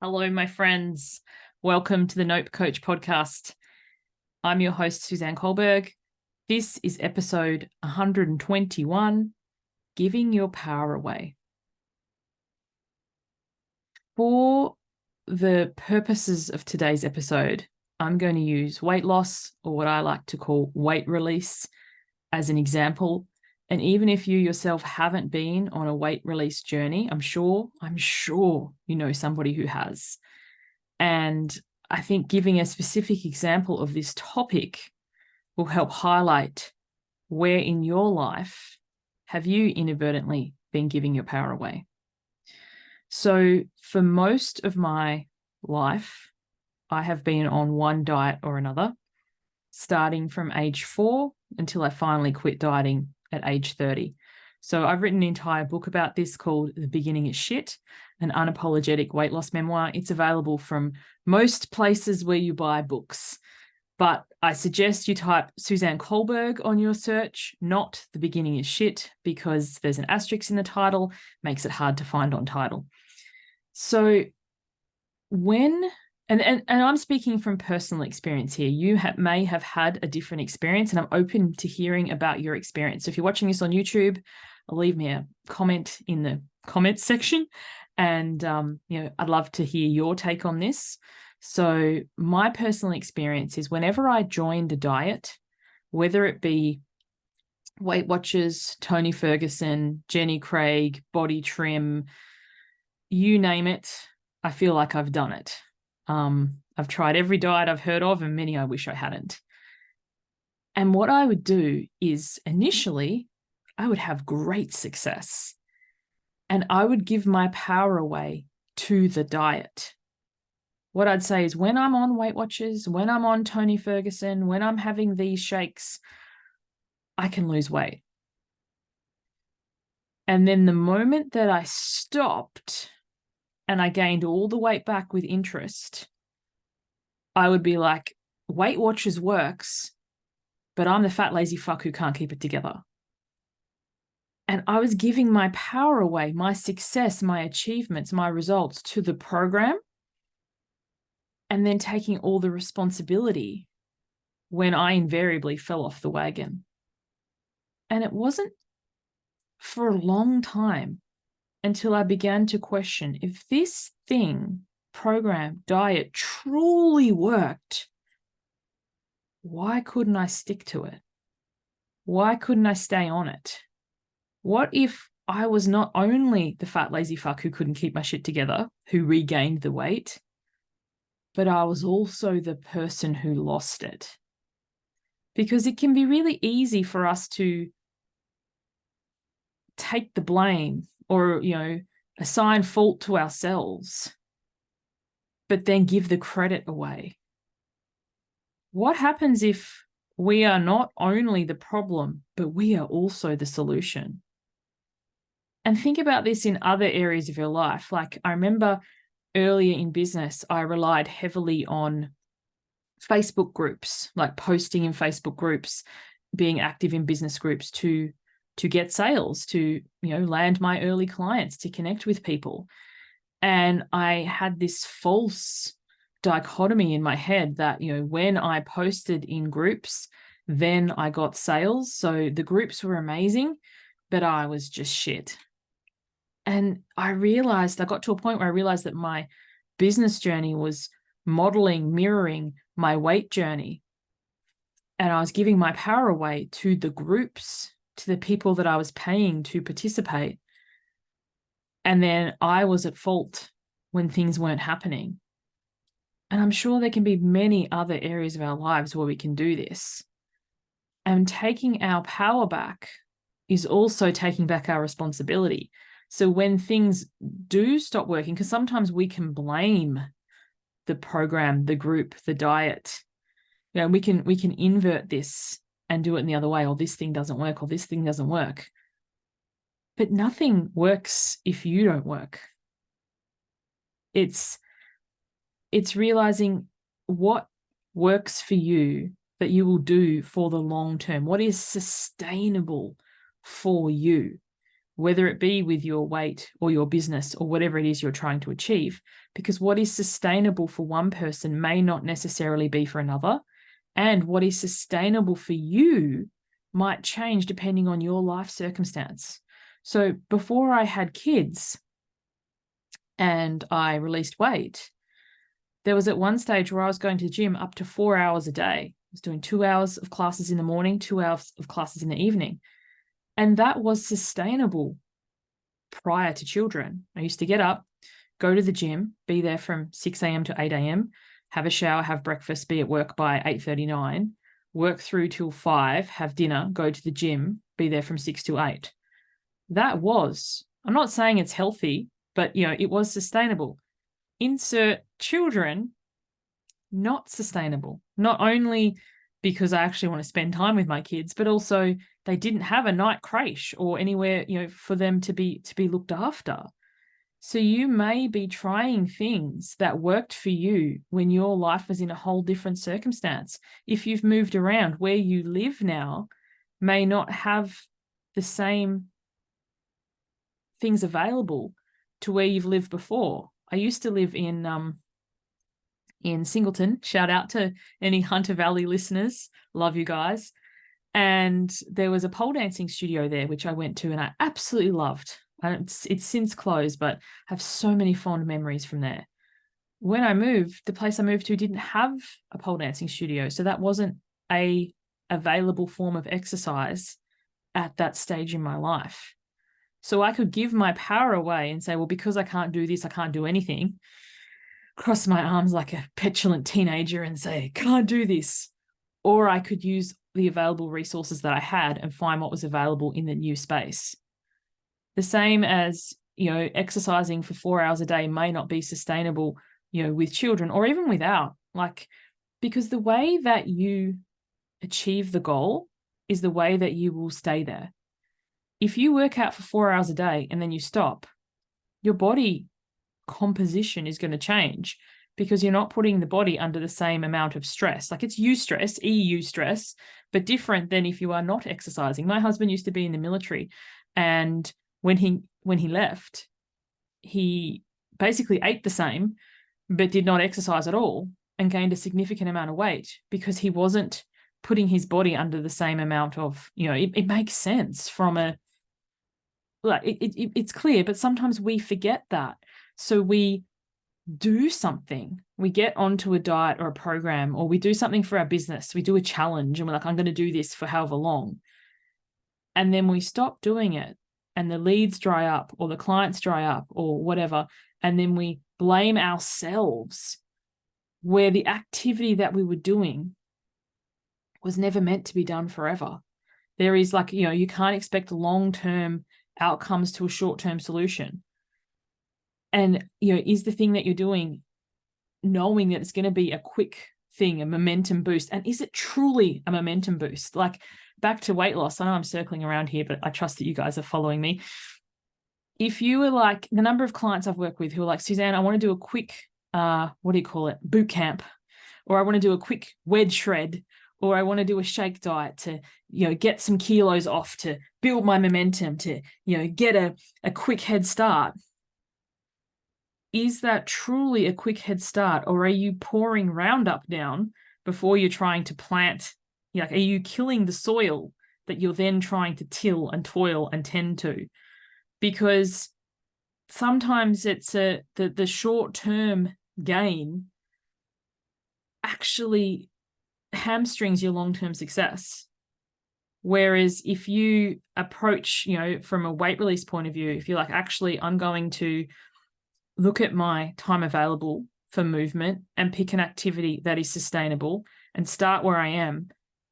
Hello, my friends. Welcome to the Nope Coach podcast. I'm your host, Suzanne Culberg. This is episode 121, Giving Your Power Away. For the purposes of today's episode, I'm going to use weight loss, or what I like to call weight release, as an example. And even if you yourself haven't been on a weight release journey, I'm sure you know somebody who has. And I think giving a specific example of this topic will help highlight where in your life have you inadvertently been giving your power away. So for most of my life, I have been on one diet or another, starting from age 4 until I finally quit dieting at age 30. So I've written an entire book about this called The Beginning is Shit, an unapologetic weight loss memoir. It's available from most places where you buy books, but I suggest you type Suzanne Culberg on your search, not The Beginning is Shit, because there's an asterisk in the title, makes it hard to find on Tidal. So and I'm speaking from personal experience here. You may have had a different experience, and I'm open to hearing about your experience. So if you're watching this on YouTube, leave me a comment in the comments section, and I'd love to hear your take on this. So my personal experience is whenever I joined a diet, whether it be Weight Watchers, Tony Ferguson, Jenny Craig, Body Trim, you name it, I feel like I've done it. I've tried every diet I've heard of, and many I wish I hadn't. And what I would do is initially I would have great success, and I would give my power away to the diet. What I'd say is when I'm on Weight Watchers, when I'm on Tony Ferguson, when I'm having these shakes, I can lose weight. And then the moment that I stopped and I gained all the weight back with interest, I would be like, Weight Watchers works, but I'm the fat, lazy fuck who can't keep it together. And I was giving my power away, my success, my achievements, my results to the program, and then taking all the responsibility when I invariably fell off the wagon. And it wasn't for a long time until I began to question if this thing, program, diet, truly worked, why couldn't I stick to it? Why couldn't I stay on it? What if I was not only the fat, lazy fuck who couldn't keep my shit together, who regained the weight, but I was also the person who lost it? Because it can be really easy for us to take the blame or, assign fault to ourselves, but then give the credit away. What happens if we are not only the problem, but we are also the solution? And think about this in other areas of your life. Like I remember earlier in business, I relied heavily on Facebook groups, like posting in Facebook groups, being active in business groups to get sales, to, land my early clients, to connect with people. And I had this false dichotomy in my head that, when I posted in groups, then I got sales. So the groups were amazing, but I was just shit. And I got to a point where I realized that my business journey was mirroring my weight journey. And I was giving my power away to the groups, to the people that I was paying to participate. And then I was at fault when things weren't happening. And I'm sure there can be many other areas of our lives where we can do this. And taking our power back is also taking back our responsibility. So when things do stop working, because sometimes we can blame the program, the group, the diet, we can invert this and do it in the other way, or this thing doesn't work, or this thing doesn't work. But nothing works if you don't work. It's realizing what works for you that you will do for the long term, what is sustainable for you. whether it be with your weight or your business or whatever it is you're trying to achieve, because what is sustainable for one person may not necessarily be for another. And what is sustainable for you might change depending on your life circumstance. So before I had kids and I released weight, there was at one stage where I was going to the gym up to 4 hours a day. I was doing 2 hours of classes in the morning, 2 hours of classes in the evening. And that was sustainable prior to children. I used to get up, go to the gym, be there from 6 a.m. to 8 a.m., have a shower, have breakfast, be at work by 8:39, work through till 5, have dinner, go to the gym, be there from 6 to 8. That was, I'm not saying it's healthy, but it was sustainable. Insert children, not sustainable. Not only because I actually want to spend time with my kids, but also they didn't have a night creche or anywhere, for them to be looked after. So you may be trying things that worked for you when your life was in a whole different circumstance. If you've moved around, where you live now may not have the same things available to where you've lived before. I used to live in Singleton. Shout out to any Hunter Valley listeners. Love you guys. And there was a pole dancing studio there, which I went to and I absolutely loved. It's since closed, but I have so many fond memories from there. When I moved, the place I moved to didn't have a pole dancing studio. So that wasn't a available form of exercise at that stage in my life. So I could give my power away and say, well, because I can't do this, I can't do anything. Cross my arms like a petulant teenager and say, can't do this. Or I could use the available resources that I had and find what was available in the new space. The same as, exercising for 4 hours a day may not be sustainable, with children or even without, because the way that you achieve the goal is the way that you will stay there. If you work out for 4 hours a day and then you stop, your body composition is going to change because you're not putting the body under the same amount of stress. It's eustress, EU stress, but different than if you are not exercising. My husband used to be in the military, and when he left, he basically ate the same, but did not exercise at all and gained a significant amount of weight because he wasn't putting his body under the same amount of, it makes sense from it's clear, but sometimes we forget that. So we do something, we get onto a diet or a program, or we do something for our business, we do a challenge and we're like, I'm going to do this for however long. And then we stop doing it and the leads dry up or the clients dry up or whatever. And then we blame ourselves where the activity that we were doing was never meant to be done forever. There is you can't expect long-term outcomes to a short-term solution. And, is the thing that you're doing knowing that it's going to be a quick thing, a momentum boost? And is it truly a momentum boost? Back to weight loss. I know I'm circling around here, but I trust that you guys are following me. If you were the number of clients I've worked with who are like, Suzanne, I want to do a quick, boot camp, or I want to do a quick wedge shred, or I want to do a shake diet to, get some kilos off, to build my momentum, to, get a quick head start. Is that truly a quick head start, or are you pouring Roundup down before you're trying to plant? Are you killing the soil that you're then trying to till and toil and tend to? Because sometimes it's the short-term gain actually hamstrings your long-term success. Whereas if you approach, from a weight release point of view, if you're actually, I'm going to look at my time available for movement and pick an activity that is sustainable and start where I am,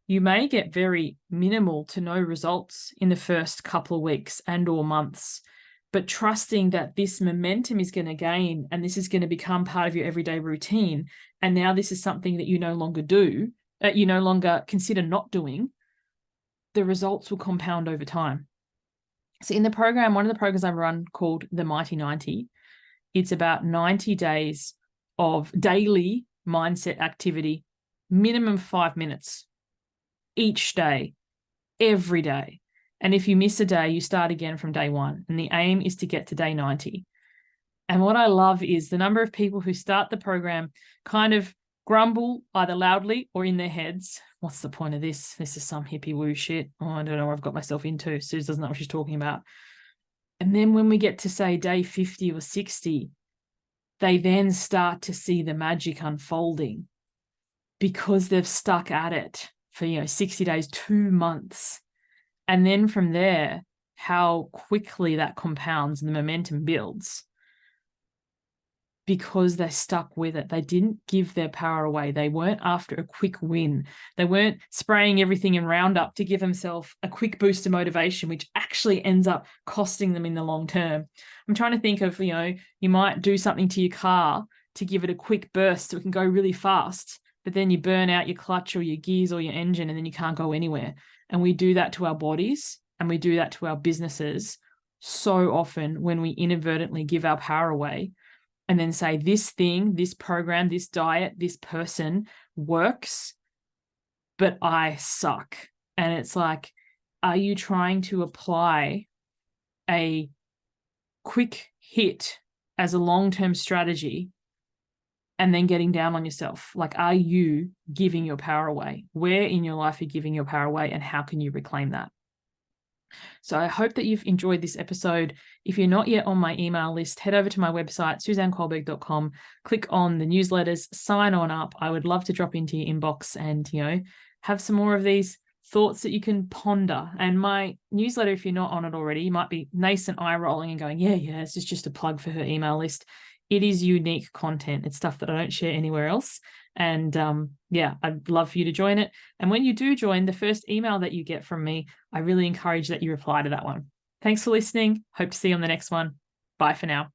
you may get very minimal to no results in the first couple of weeks and or months, but trusting that this momentum is going to gain and this is going to become part of your everyday routine. And now this is something that you no longer do, you no longer consider not doing, the results will compound over time. So in the program, one of the programs I run called the Mighty 90, it's about 90 days of daily mindset activity, minimum 5 minutes each day, every day. And if you miss a day, you start again from day 1. And the aim is to get to day 90. And what I love is the number of people who start the program kind of grumble either loudly or in their heads. What's the point of this? This is some hippie woo shit. Oh, I don't know what I've got myself into. Suze doesn't know what she's talking about. And then when we get to, say, day 50 or 60, they then start to see the magic unfolding because they've stuck at it for, 60 days, 2 months. And then from there, how quickly that compounds and the momentum builds because they stuck with it. They didn't give their power away. They weren't after a quick win. They weren't spraying everything in Roundup to give themselves a quick boost of motivation, which actually ends up costing them in the long term. I'm trying to think of, you might do something to your car to give it a quick burst so it can go really fast, but then you burn out your clutch or your gears or your engine and then you can't go anywhere. And we do that to our bodies and we do that to our businesses so often when we inadvertently give our power away and then say this thing, this program, this diet, this person works, but I suck. And it's like, are you trying to apply a quick hit as a long-term strategy and then getting down on yourself? Like, are you giving your power away? Where in your life are you giving your power away and how can you reclaim that? So I hope that you've enjoyed this episode. If you're not yet on my email list, head over to my website, suzanneculberg.com, click on the newsletters, sign on up. I would love to drop into your inbox and, have some more of these thoughts that you can ponder. And my newsletter, if you're not on it already, you might be nascent eye rolling and going, yeah, this is just a plug for her email list. It is unique content. It's stuff that I don't share anywhere else. And I'd love for you to join it. And when you do join, the first email that you get from me, I really encourage that you reply to that one. Thanks for listening. Hope to see you on the next one. Bye for now.